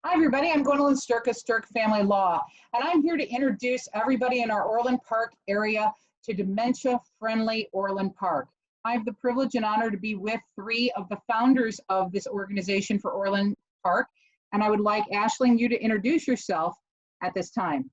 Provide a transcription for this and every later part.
Hi everybody, I'm Gwendolyn Sterk of Sterk Family Law, and I'm here to introduce everybody in our Orland Park area to dementia-friendly Orland Park. I have the privilege and honor to be with three of the founders of this organization for Orland Park, and I would like Aishling, you to introduce yourself at this time.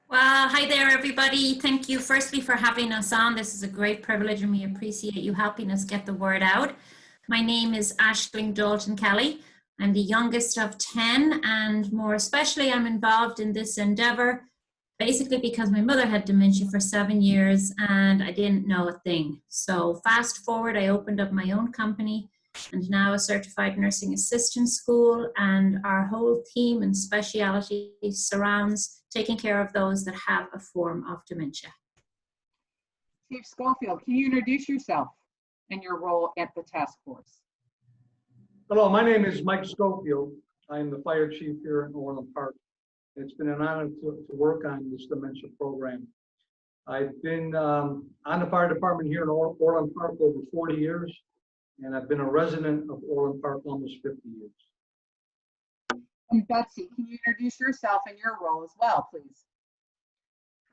Well, hi there everybody. Thank you firstly for having us on. This is a great privilege and we appreciate you helping us get the word out. My name is Aishling Dalton Kelly. I'm the youngest of 10, and more especially I'm involved in this endeavor basically because my mother had dementia for 7 years and I didn't know a thing. So fast forward, I opened up my own company and now a certified nursing assistant school, and our whole team and speciality surrounds taking care of those that have a form of dementia. Chief Schofield, can you introduce yourself and your role at the task force? Hello, my name is Mike Schofield. I'm the fire chief here in Orland Park. It's been an honor to work on this dementia program. I've been on the fire department here in Orland Park over 40 years, and I've been a resident of Orland Park almost 50 years. And Betsy, can you introduce yourself and your role as well, please?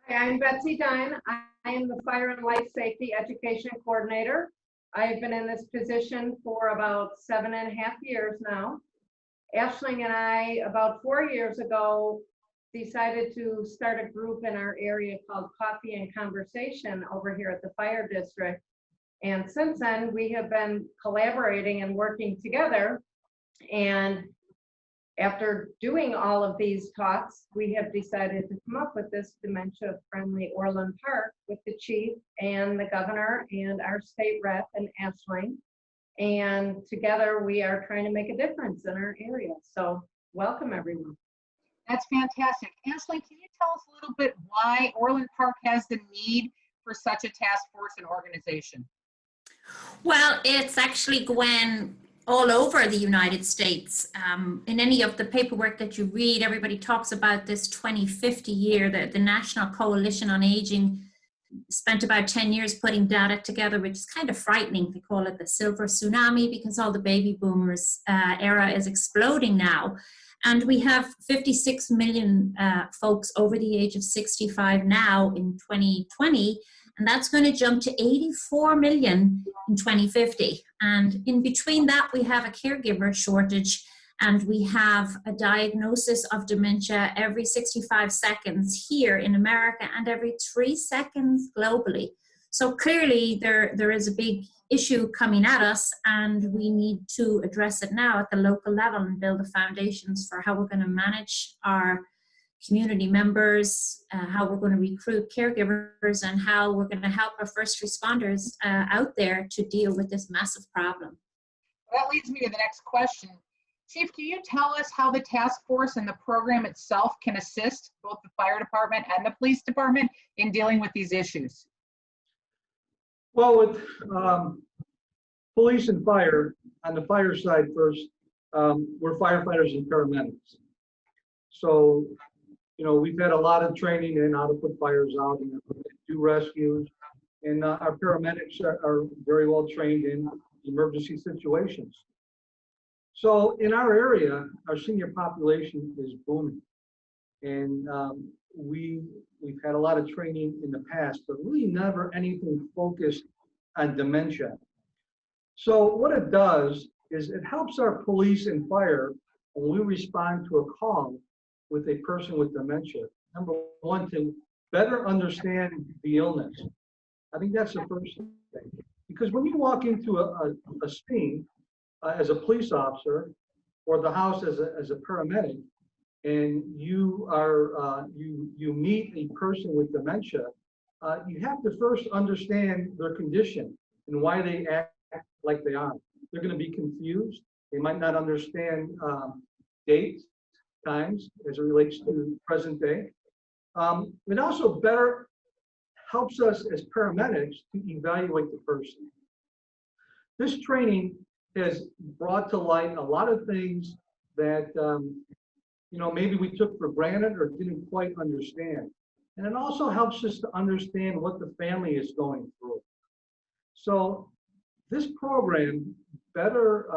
Hi, I'm Betsy Dine. I am the Fire and Life Safety Education Coordinator. I've been in this position for about 7.5 years now. Aishling and I, about 4 years ago, decided to start a group in our area called Coffee and Conversation over here at the Fire District. And since then, we have been collaborating and working together. And after doing all of these talks, we have decided to come up with this dementia-friendly Orland Park with the chief and the governor and our state rep and Aishling. And together we are trying to make a difference in our area. So welcome everyone. That's fantastic. Aishling, can you tell us a little bit why Orland Park has the need for such a task force and organization? Well, it's actually, Gwen, all over the United States. In any of the paperwork that you read, everybody talks about this 2050 year. The National Coalition on Aging spent about 10 years putting data together, which is kind of frightening. They call it the silver tsunami because all the baby boomers era is exploding now. And we have 56 million folks over the age of 65 now in 2020. And that's going to jump to 84 million in 2050. And in between that, we have a caregiver shortage, and we have a diagnosis of dementia every 65 seconds here in America and every 3 seconds globally. So clearly there is a big issue coming at us, and we need to address it now at the local level and build the foundations for how we're going to manage our community members, how we're going to recruit caregivers, and how we're going to help our first responders out there to deal with this massive problem. That leads me to the next question. Chief, can you tell us how the task force and the program itself can assist both the fire department and the police department in dealing with these issues? Well, with police and fire, on the fire side first, we're firefighters and paramedics. So, you know, we've had a lot of training in how to put fires out and do rescues, and our paramedics are very well trained in emergency situations. So in our area, our senior population is booming, and we've had a lot of training in the past, but really never anything focused on dementia. So what it does is it helps our police and fire when we respond to a call with a person with dementia. Number one, to better understand the illness. I think that's the first thing. Because when you walk into a scene as a police officer or the house as a paramedic, and you are you meet a person with dementia, you have to first understand their condition and why they act like they are. They're going to be confused. They might not understand dates, times as it relates to present day. It also better helps us as paramedics to evaluate the person. This training has brought to light a lot of things that you know, maybe we took for granted or didn't quite understand. And it also helps us to understand what the family is going through. So this program better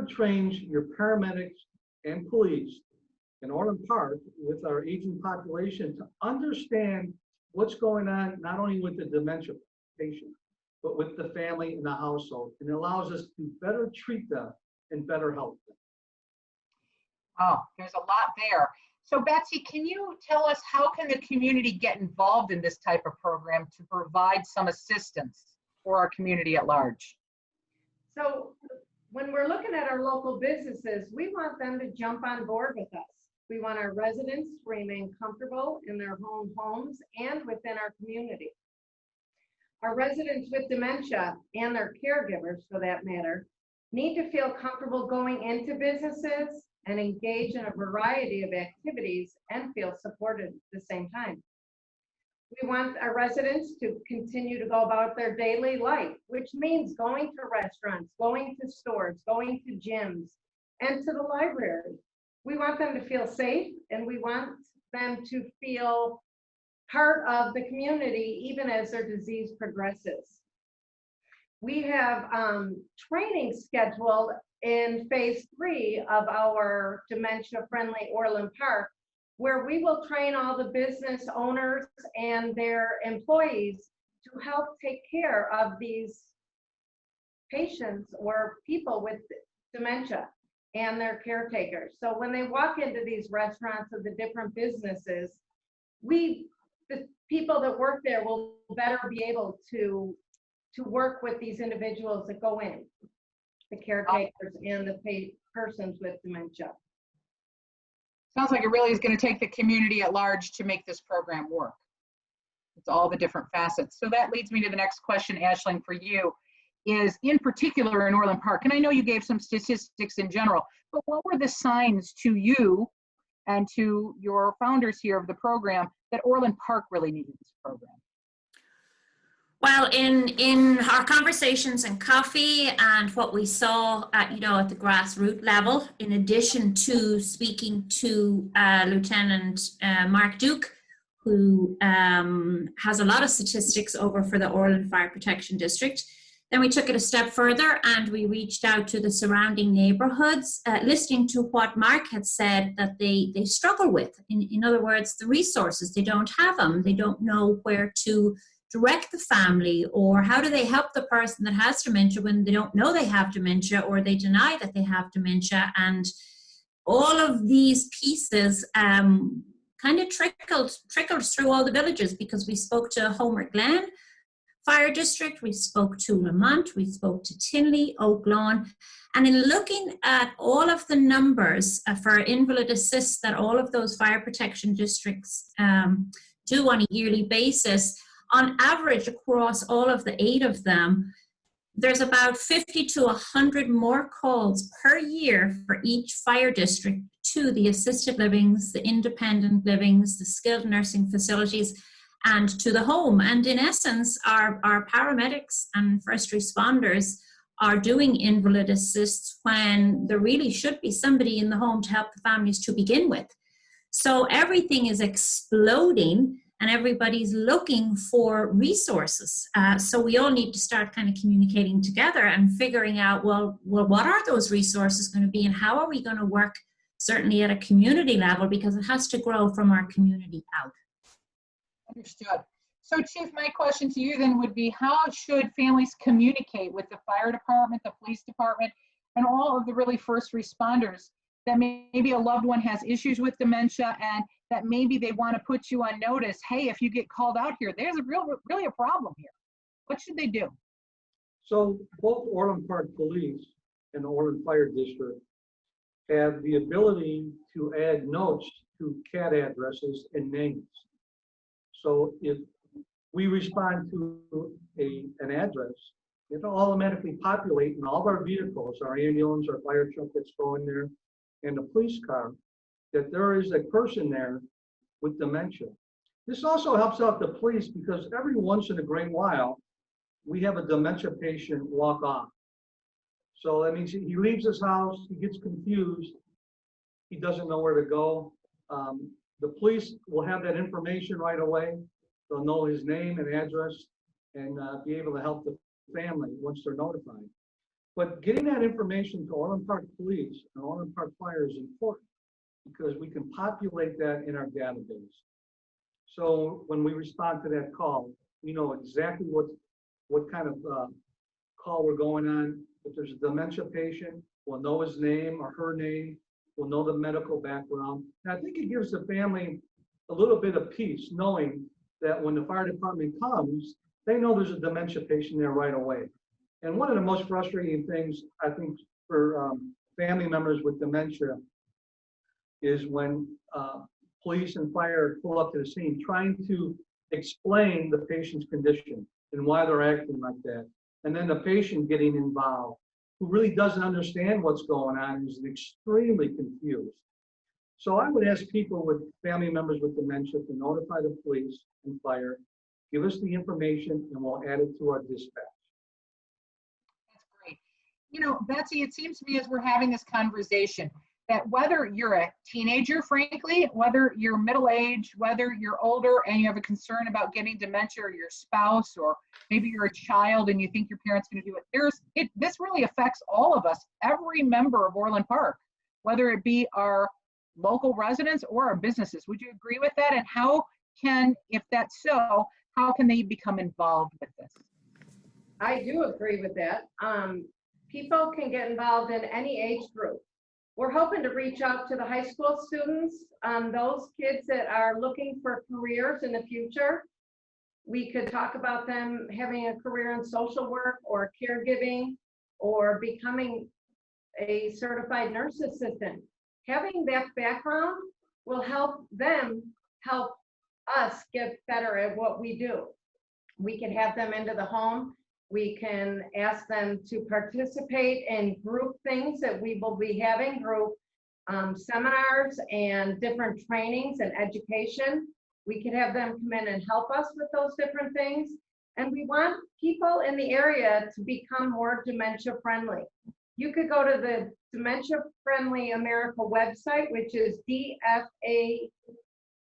trains your paramedics and police in Orland Park with our aging population to understand what's going on, not only with the dementia patient, but with the family and the household. And it allows us to better treat them and better help them. Oh, there's a lot there. So Betsy, can you tell us how can the community get involved in this type of program to provide some assistance for our community at large? So when we're looking at our local businesses, we want them to jump on board with us. We want our residents to remain comfortable in their home homes and within our community. Our residents with dementia and their caregivers, for that matter, need to feel comfortable going into businesses and engage in a variety of activities and feel supported at the same time. We want our residents to continue to go about their daily life, which means going to restaurants, going to stores, going to gyms, and to the library. We want them to feel safe, and we want them to feel part of the community even as their disease progresses. We have training scheduled in phase 3 of our dementia-friendly Orland Park, where we will train all the business owners and their employees to help take care of these patients or people with dementia and their caretakers. So when they walk into these restaurants or the different businesses, the people that work there will better be able to work with these individuals that go in, the caretakers and the persons with dementia. Sounds like it really is going to take the community at large to make this program work. It's all the different facets. So that leads me to the next question, Aishling, for you, is in particular in Orland Park, and I know you gave some statistics in general, but what were the signs to you and to your founders here of the program that Orland Park really needed this program? Well, in our conversations and coffee and what we saw at, at the grassroots level, in addition to speaking to Lieutenant Mark Duke, who has a lot of statistics over for the Orland Fire Protection District, then we took it a step further and we reached out to the surrounding neighborhoods, listening to what Mark had said that they struggle with. In other words, the resources, they don't have them. They don't know where to direct the family, or how do they help the person that has dementia when they don't know they have dementia, or they deny that they have dementia. And all of these pieces kind of trickled through all the villages, because we spoke to Homer Glen Fire District, we spoke to Lamont, we spoke to Tinley, Oak Lawn, and in looking at all of the numbers for invalid assist that all of those fire protection districts do on a yearly basis, on average across all of the 8 of them, there's about 50 to 100 more calls per year for each fire district to the assisted livings, the independent livings, the skilled nursing facilities, and to the home. And in essence, our paramedics and first responders are doing invalid assists when there really should be somebody in the home to help the families to begin with. So everything is exploding and everybody's looking for resources. So we all need to start kind of communicating together and figuring out, well, what are those resources going to be, and how are we going to work certainly at a community level, because it has to grow from our community out. Understood. So Chief, my question to you then would be, how should families communicate with the fire department, the police department, and all of the really first responders that maybe a loved one has issues with dementia and that maybe they want to put you on notice? Hey, if you get called out here, there's really a problem here. What should they do? So both Orland Park Police and the Orland Fire District have the ability to add notes to CAD addresses and names. So if we respond to an address, it'll automatically populate in all of our vehicles, our ambulance, our fire truck that's going there, and the police car, that there is a person there with dementia. This also helps out the police, because every once in a great while, we have a dementia patient walk off. So that means he leaves his house, he gets confused, he doesn't know where to go. The police will have that information right away. They'll know his name and address and be able to help the family once they're notified. But getting that information to Orland Park Police and Orland Park Fire is important because we can populate that in our database. So when we respond to that call, we know exactly what kind of call we're going on. If there's a dementia patient, we'll know his name or her name. We'll know the medical background. And I think it gives the family a little bit of peace knowing that when the fire department comes, they know there's a dementia patient there right away. And one of the most frustrating things, I think, for family members with dementia is when police and fire pull up to the scene trying to explain the patient's condition and why they're acting like that. And then the patient getting involved, who really doesn't understand what's going on, is extremely confused. So I would ask people with family members with dementia to notify the police and fire, give us the information, and we'll add it to our dispatch. That's great. You know, Betsy, it seems to me as we're having this conversation that whether you're a teenager, frankly, whether you're middle-aged, whether you're older and you have a concern about getting dementia, or your spouse, or maybe you're a child and you think your parent's going to do it, this really affects all of us, every member of Orland Park, whether it be our local residents or our businesses. Would you agree with that? And how can, if that's so, how can they become involved with this? I do agree with that. People can get involved in any age group. We're hoping to reach out to the high school students, those kids that are looking for careers in the future. We could talk about them having a career in social work or caregiving or becoming a certified nurse assistant. Having that background will help them help us get better at what we do. We can have them into the home. We can ask them to participate in group things that we will be having, group seminars and different trainings and education. We could have them come in and help us with those different things. And we want people in the area to become more dementia friendly. You could go to the Dementia Friendly America website, which is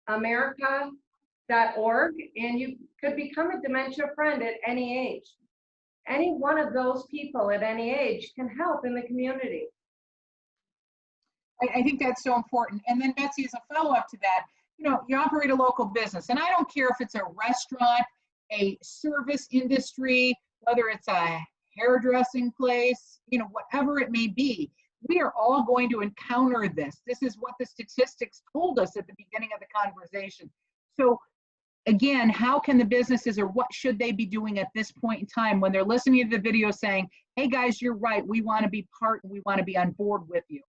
dfamerica.org, and you could become a dementia friend at any age. Any one of those people at any age can help in the community. I think that's so important. And then Betsy, as a follow-up to that, you know, you operate a local business, and I don't care if it's a restaurant, a service industry, whether it's a hairdressing place, you know, whatever it may be, we are all going to encounter this. This is what the statistics told us at the beginning of the conversation. So again, how can the businesses, or what should they be doing at this point in time when they're listening to the video saying, hey guys, you're right, we want to be part, we want to be on board with you?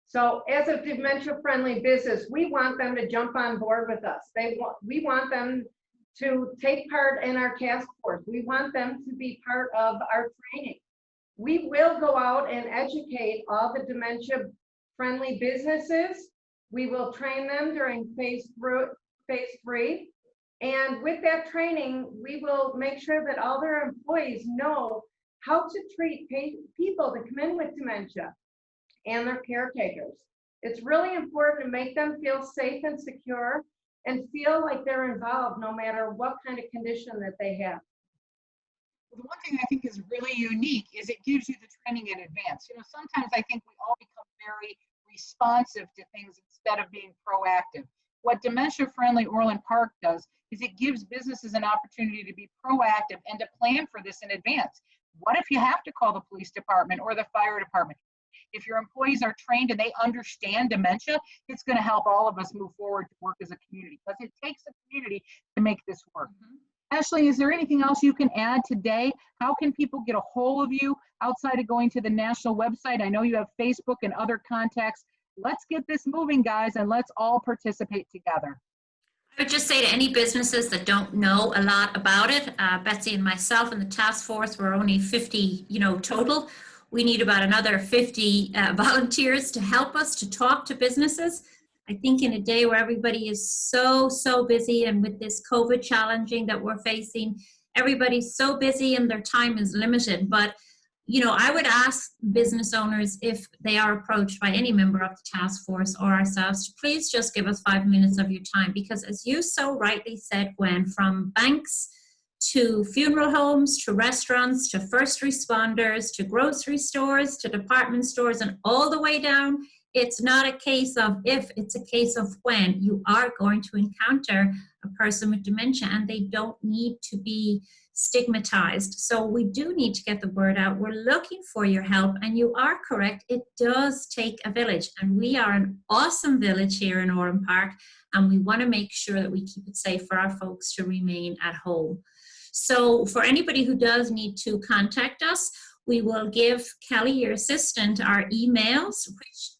So as a dementia friendly business, we want them to jump on board with us. We want them to take part in our task force. We want them to be part of our training. We will go out and educate all the dementia friendly businesses. We will train them during phase 3. And with that training, we will make sure that all their employees know how to treat people that come in with dementia and their caretakers. It's really important to make them feel safe and secure and feel like they're involved no matter what kind of condition that they have. The one thing I think is really unique is it gives you the training in advance. You know, sometimes I think we all become very responsive to things instead of being proactive. What Dementia Friendly Orland Park does is it gives businesses an opportunity to be proactive and to plan for this in advance. What if you have to call the police department or the fire department? If your employees are trained and they understand dementia, it's going to help all of us move forward to work as a community, because it takes a community to make this work. Aishling, is there anything else you can add today? How can people get a hold of you outside of going to the national website? I know you have Facebook and other contacts. Let's get this moving, guys, and let's all participate together. I would just say to any businesses that don't know a lot about it, Betsy and myself and the task force, we're only 50, total. We need about another 50 volunteers to help us to talk to businesses. I think in a day where everybody is so busy, and with this COVID challenging that we're facing, everybody's so busy and their time is limited. But, I would ask business owners, if they are approached by any member of the task force or ourselves, to please just give us 5 minutes of your time, because as you so rightly said, Gwen, from banks to funeral homes, to restaurants, to first responders, to grocery stores, to department stores, and all the way down. It's not a case of if, it's a case of when. You are going to encounter a person with dementia, and they don't need to be stigmatized. So we do need to get the word out. We're looking for your help, and you are correct. It does take a village, and we are an awesome village here in Orland Park, and we want to make sure that we keep it safe for our folks to remain at home. So for anybody who does need to contact us, we will give Kelly, your assistant, our emails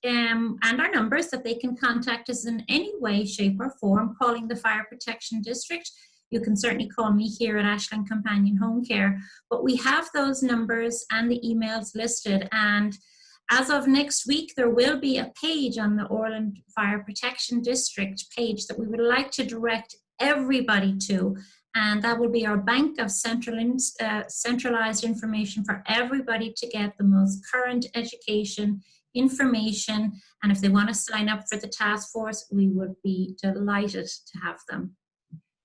and our numbers that they can contact us in any way, shape, or form, calling the Fire Protection District. You can certainly call me here at Aishling Companion Home Care, but we have those numbers and the emails listed. And as of next week, there will be a page on the Orland Fire Protection District page that we would like to direct everybody to. And that will be our bank of centralized information for everybody to get the most current education, information. And if they want to sign up for the task force, we would be delighted to have them.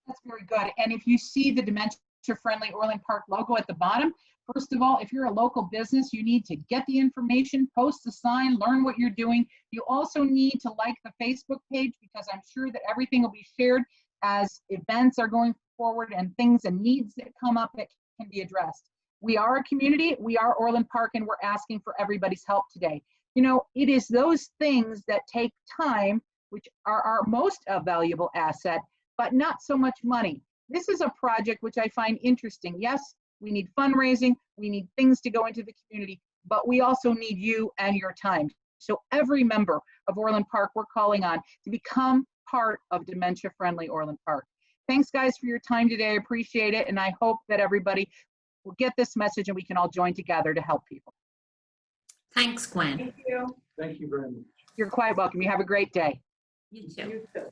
That's very good. And if you see the dementia-friendly Orland Park logo at the bottom, first of all, if you're a local business, you need to get the information, post the sign, learn what you're doing. You also need to like the Facebook page, because I'm sure that everything will be shared as events are going forward and things and needs that come up that can be addressed. We are a community, we are Orland Park, and we're asking for everybody's help today. You know, it is those things that take time, which are our most valuable asset, but not so much money. This is a project which I find interesting. Yes, we need fundraising, we need things to go into the community, but we also need you and your time. So every member of Orland Park, we're calling on to become part of dementia-friendly Orland Park. Thanks, guys, for your time today. I appreciate it, and I hope that everybody will get this message and we can all join together to help people. Thanks, Gwen. Thank you. Thank you very much. You're quite welcome. You have a great day. You too. You too.